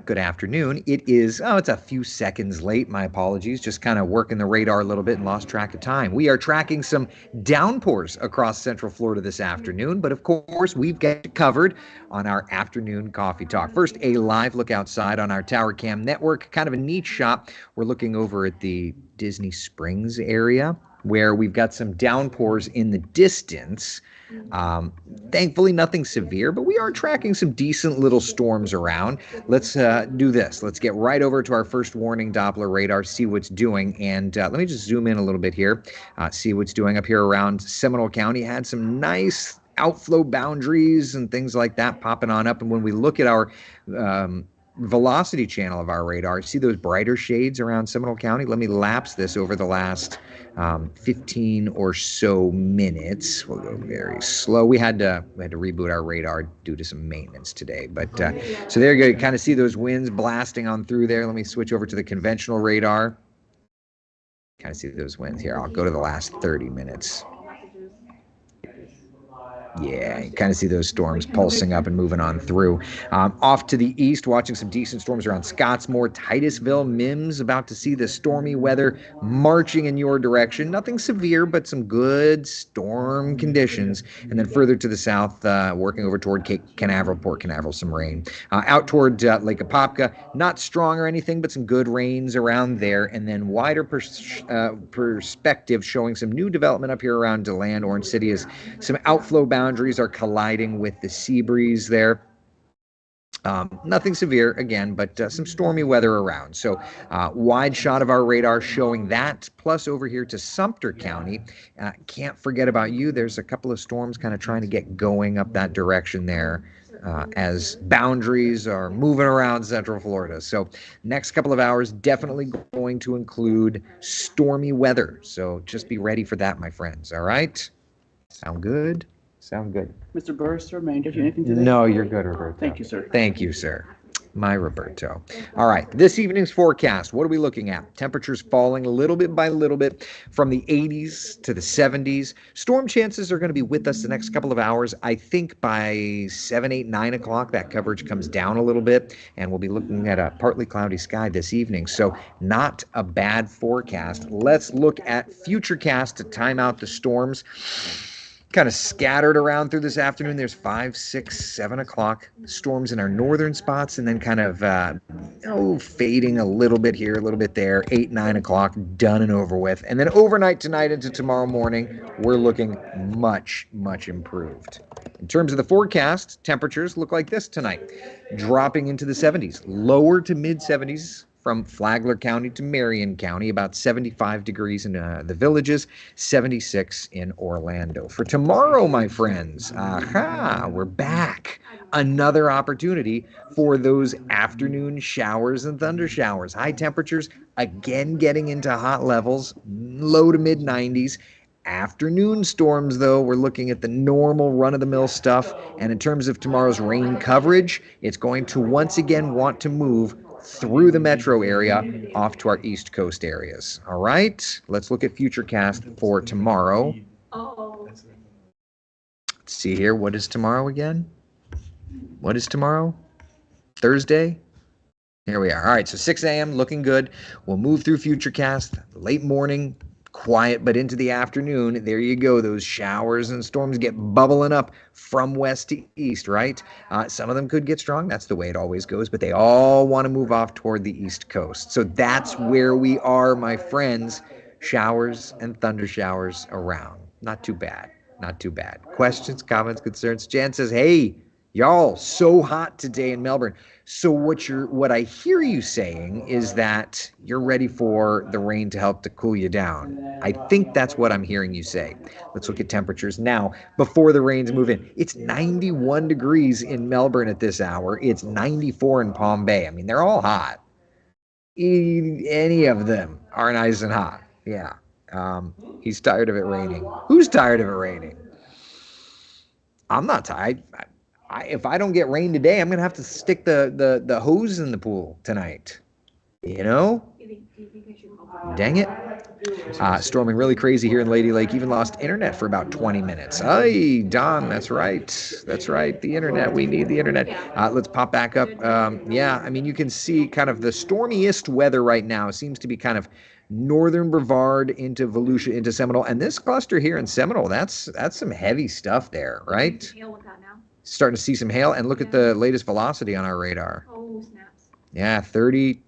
Good afternoon. It is, it's a few seconds late. My apologies. Just kind of working the radar a little bit and lost track of time. We are tracking some downpours across Central Florida this afternoon, but of course, we've got it covered on our afternoon coffee talk. First, a live look outside on our Tower Cam network. Kind of a neat shot. We're looking over at the Disney Springs area where we've got some downpours in the distance. Um, Thankfully, nothing severe, but we are tracking some decent little storms around. Let's do this. Let's get right over to our first warning Doppler radar, see what's doing. And let me just zoom in a little bit here, see what's doing up here around Seminole County. Had some nice outflow boundaries and things like that popping on up. And when we look at our velocity channel of our radar, see those brighter shades around Seminole County? Let me lapse this over the last 15 or so minutes. We'll go very slow. We had to reboot our radar due to some maintenance today. But so there you go. Kind of see those winds blasting on through there. Let me switch over to the conventional radar. Kind of see those winds here. I'll go to the last 30 minutes. Yeah, you kind of see those storms pulsing up and moving on through. Off to the east, watching some decent storms around Scottsmore, Titusville, Mims, about to see the stormy weather marching in your direction. Nothing severe, but some good storm conditions. And then further to the south, working over toward Cape Canaveral, Port Canaveral, some rain. Out toward Lake Apopka, not strong or anything, but some good rains around there. And then wider perspective, showing some new development up here around DeLand, Orange City, as some outflow boundaries are colliding with the sea breeze there. Nothing severe again, but some stormy weather around. So wide shot of our radar showing that. Plus over here to Sumter County. Can't forget about you. There's a couple of storms kind of trying to get going up that direction there. As boundaries are moving around Central Florida. So next couple of hours definitely going to include stormy weather. So just be ready for that, my friends. All right? Sound good? Sound good. Mr. Burris, sir, may I get you anything today? No, you're good, Roberto. Thank you, sir. Thank you, sir. My Roberto. All right, this evening's forecast, what are we looking at? Temperatures falling a little bit by little bit from the 80s to the 70s. Storm chances are going to be with us the next couple of hours. I think by 7, 8, 9 o'clock, that coverage comes down a little bit, and we'll be looking at a partly cloudy sky this evening. So not a bad forecast. Let's look at Futurecast to time out the storms. Kind of scattered around through this afternoon. There's 5, 6, 7 o'clock storms in our northern spots, and then kind of fading a little bit here, a little bit there. 8, 9 o'clock, done and over with. And then overnight tonight into tomorrow morning, we're looking much, much improved. In terms of the forecast, temperatures look like this tonight, dropping into the 70s, lower to mid 70s. From Flagler County to Marion County, about 75 degrees in the Villages, 76 in Orlando. For tomorrow, my friends, we're back. Another opportunity for those afternoon showers and thunder showers. High temperatures, again getting into hot levels, low to mid 90s. Afternoon storms, though, we're looking at the normal run-of-the-mill stuff. And in terms of tomorrow's rain coverage, it's going to once again want to move through the metro area off to our East Coast areas. All right, let's look at Futurecast for tomorrow. Let's see here. What is tomorrow again? What is tomorrow? Thursday? Here we are. All right, so 6 a.m. looking good. We'll move through Futurecast. Late morning, quiet, but into the afternoon, there you go. Those showers and storms get bubbling up from west to east, right? Some of them could get strong. That's the way it always goes, but they all want to move off toward the East Coast. So that's where we are, my friends. Showers and thunder showers around. Not too bad. Not too bad. Questions, comments, concerns? Jan says, hey, y'all, so hot today in Melbourne. So what I hear you saying is that you're ready for the rain to help to cool you down. I think that's what I'm hearing you say. Let's look at temperatures now before the rains move in. It's 91 degrees in Melbourne at this hour. It's 94 in Palm Bay. I mean, they're all hot. Any of them are nice and hot. Yeah. He's tired of it raining. Who's tired of it raining? I'm not tired. If I don't get rain today, I'm going to have to stick the hose in the pool tonight. You know? Dang it. Storming really crazy here in Lady Lake. Even lost internet for about 20 minutes. Hey, Don, that's right. That's right. The internet. We need the internet. Let's pop back up. Yeah, I mean, you can see kind of the stormiest weather right now seems to be kind of northern Brevard into Volusia into Seminole. And this cluster here in Seminole, that's some heavy stuff there, right? Starting to see some hail. And look at the latest velocity on our radar. Oh, snaps. Yeah, 30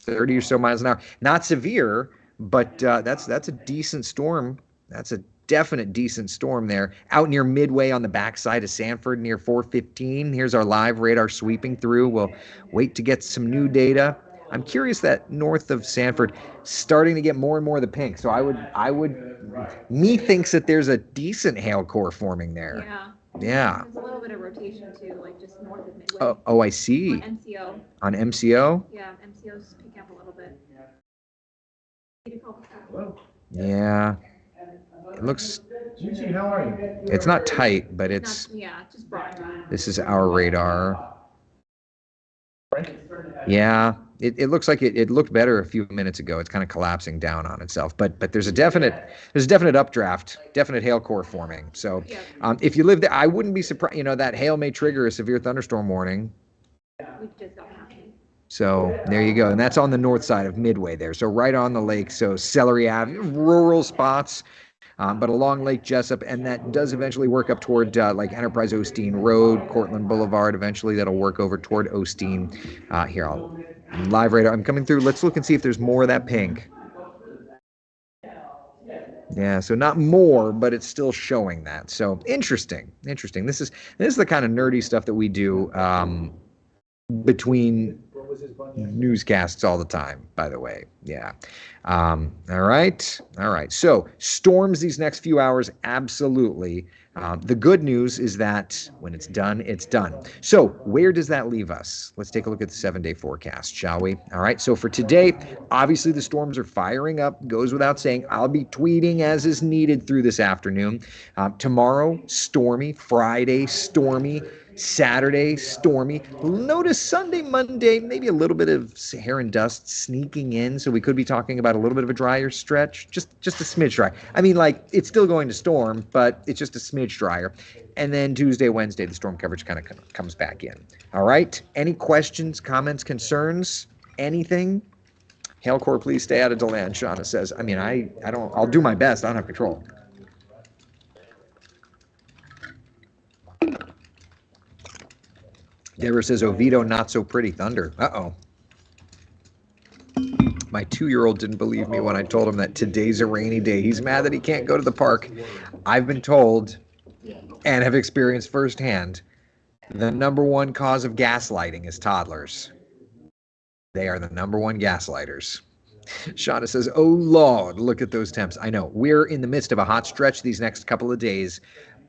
or so miles an hour. Not severe, but that's a decent storm. That's a definite decent storm there. Out near Midway on the backside of Sanford near 415. Here's our live radar sweeping through. We'll wait to get some new data. I'm curious that north of Sanford starting to get more and more of the pink. So me thinks that there's a decent hail core forming there. Yeah. Yeah. There's a little bit of rotation too, like just north of Midway. Oh, I see. On MCO. On MCO? Yeah, MCO's picking up a little bit. Yeah. It looks. Gigi, how are you? It's not tight, but it's. Yeah, just broad. This is our radar. Yeah, it looks like it looked better a few minutes ago. It's kind of collapsing down on itself, but there's a definite updraft, definite hail core forming. So, if you live there, I wouldn't be surprised. You know, that hail may trigger a severe thunderstorm warning. We just don't have to. So there you go, and that's on the north side of Midway there. So right on the lake. So Celery Ave, rural spots. But along Lake Jessup, and that does eventually work up toward like Enterprise Osteen Road, Cortland Boulevard. Eventually, that'll work over toward Osteen. Here, I'll live radar. I'm coming through. Let's look and see if there's more of that pink. Yeah, so not more, but it's still showing that. So interesting. This is the kind of nerdy stuff that we do between newscasts all the time, by the way. Yeah. All right. So storms these next few hours, absolutely. The good news is that when it's done, it's done. So where does that leave us? Let's take a look at the 7-day forecast, shall we? All right. So for today, obviously the storms are firing up. Goes without saying. I'll be tweeting as is needed through this afternoon. Tomorrow, stormy. Friday, stormy. Saturday, stormy. Notice Sunday, Monday, maybe a little bit of Saharan dust sneaking in, so we could be talking about a little bit of a drier stretch, just a smidge dry. I mean, like, it's still going to storm, but it's just a smidge drier. And then Tuesday, Wednesday, the storm coverage kind of comes back in. All right? Any questions, comments, concerns, anything? Hail Corps, please stay out of DeLand, Shauna says. I mean, I'll do my best. I don't have control. Deborah says, Oviedo, not so pretty thunder. Uh-oh. My 2-year-old didn't believe me when I told him that today's a rainy day. He's mad that he can't go to the park. I've been told and have experienced firsthand the number one cause of gaslighting is toddlers. They are the number one gaslighters. Shauna says, oh, Lord, look at those temps. I know. We're in the midst of a hot stretch these next couple of days,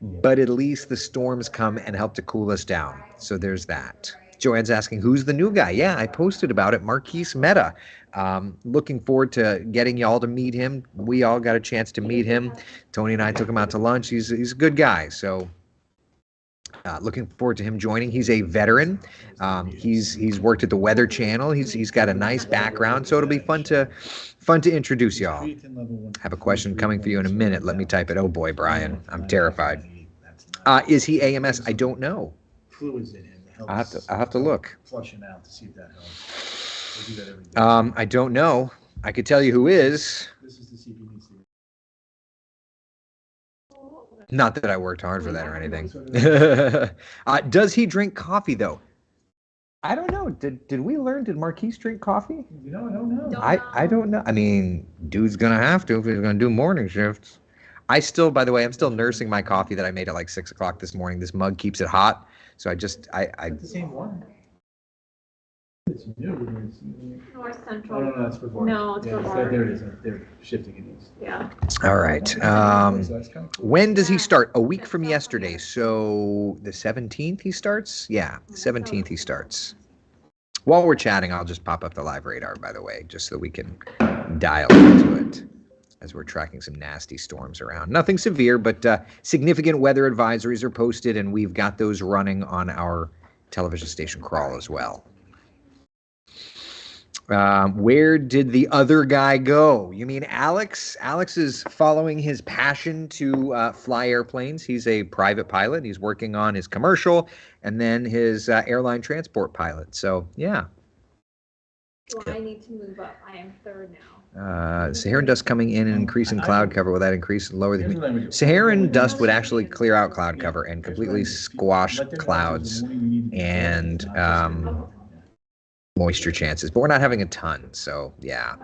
but at least the storms come and help to cool us down. So there's that. Joanne's asking, who's the new guy? Yeah, I posted about it. Marquise Meta. Looking forward to getting y'all to meet him. We all got a chance to meet him. Tony and I took him out to lunch. He's a good guy. So looking forward to him joining. He's a veteran. He's worked at the Weather Channel. He's got a nice background. So it'll be fun to introduce y'all. Have a question coming for you in a minute. Let me type it. Oh boy, Brian, I'm terrified. Is he AMS? I don't know. Fluids in him. I'll have to look. Flush him out to see if that helps. We'll do that every day. I don't know. I could tell you who is. This is to see if he needs to. Not that I worked hard for that or anything. Does he drink coffee though? I don't know. Did we learn? Did Marquise drink coffee? You know, I don't know. I don't know. I mean, dude's gonna have to if he's gonna do morning shifts. By the way, I'm still nursing my coffee that I made at like 6 o'clock this morning. This mug keeps it hot. So I It's the same one. It's new. North Central. Oh, no, that's for Florida. No, it's for Yeah, Florida. there it is. They're shifting it east. Yeah. All right. So that's kind of cool. When does he start? A week from yesterday. So the 17th he starts? Yeah, 17th he starts. While we're chatting, I'll just pop up the live radar, by the way, just so we can dial into it as we're tracking some nasty storms around. Nothing severe, but significant weather advisories are posted, and we've got those running on our television station Crawl as well. Where did the other guy go? You mean Alex? Alex is following his passion to fly airplanes. He's a private pilot. He's working on his commercial and then his airline transport pilot. So, yeah. Well, I need to move up. I am third now. Saharan dust coming in and increasing cloud cover. Will that increase and lower the... Saharan dust would actually clear out cloud cover and completely squash clouds and moisture chances. But we're not having a ton, so yeah.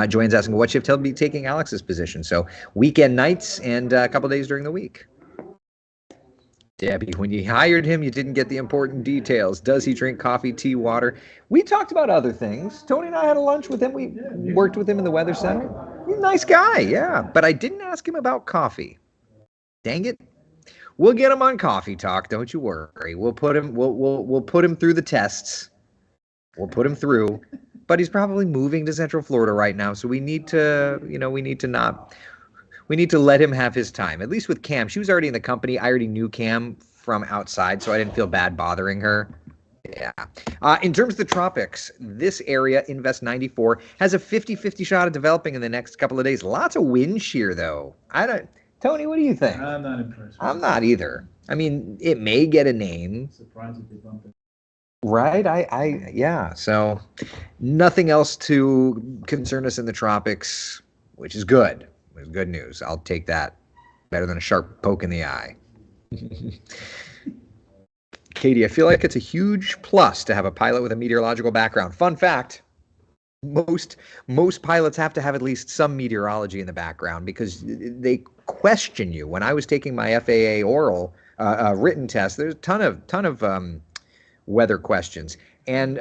Joanne's asking, what shift he'll be taking Alex's position? So weekend nights and a couple days during the week. Debbie, when you hired him, you didn't get the important details. Does he drink coffee, tea, water? We talked about other things. Tony and I had a lunch with him. We worked with him in the Weather Center. He's a nice guy, yeah. But I didn't ask him about coffee. Dang it. We'll get him on Coffee Talk. Don't you worry. We'll put him. We'll put him through the tests. We'll put him through. But he's probably moving to Central Florida right now, so we need to. We need to let him have his time. At least with Cam, she was already in the company. I already knew Cam from outside, so I didn't feel bad bothering her. Yeah. In terms of the tropics, this area, Invest 94, has a 50-50 shot of developing in the next couple of days. Lots of wind shear, though. Tony, what do you think? I'm not impressed. I'm not either. I mean, it may get a name. Surprised if they bumped it. Right? Yeah. So nothing else to concern us in the tropics, which is good. It's good news. I'll take that. Better than a sharp poke in the eye. Katie, I feel like it's a huge plus to have a pilot with a meteorological background. Fun fact, most pilots have to have at least some meteorology in the background because they question you. When I was taking my FAA oral written test, there's a ton of weather questions. And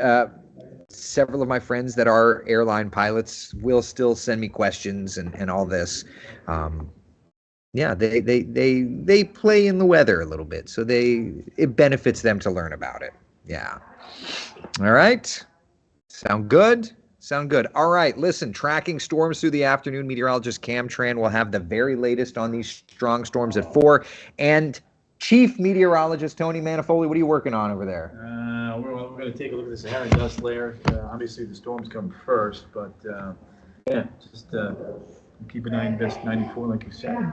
several of my friends that are airline pilots will still send me questions and all this. Yeah, they play in the weather a little bit, so it benefits them to learn about it. Yeah. All right. Sound good? Sound good. All right. Listen, tracking storms through the afternoon. Meteorologist Cam Tran will have the very latest on these strong storms at 4. And Chief Meteorologist Tony Manifoli, what are you working on over there? We're going to take a look at the Saharan dust layer. Obviously, the storms come first, but yeah, just keep an eye on Invest 94, like you said.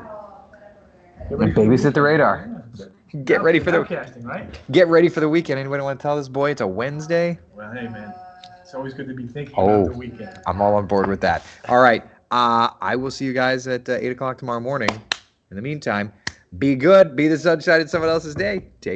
Babysit the radar. Get ready for the forecasting, right? Get ready for the weekend. Anybody want to tell this boy it's a Wednesday? Well, hey man, it's always good to be thinking about the weekend. I'm all on board with that. All right, I will see you guys at 8 o'clock tomorrow morning. In the meantime, be good. Be the sunshine in someone else's day. Take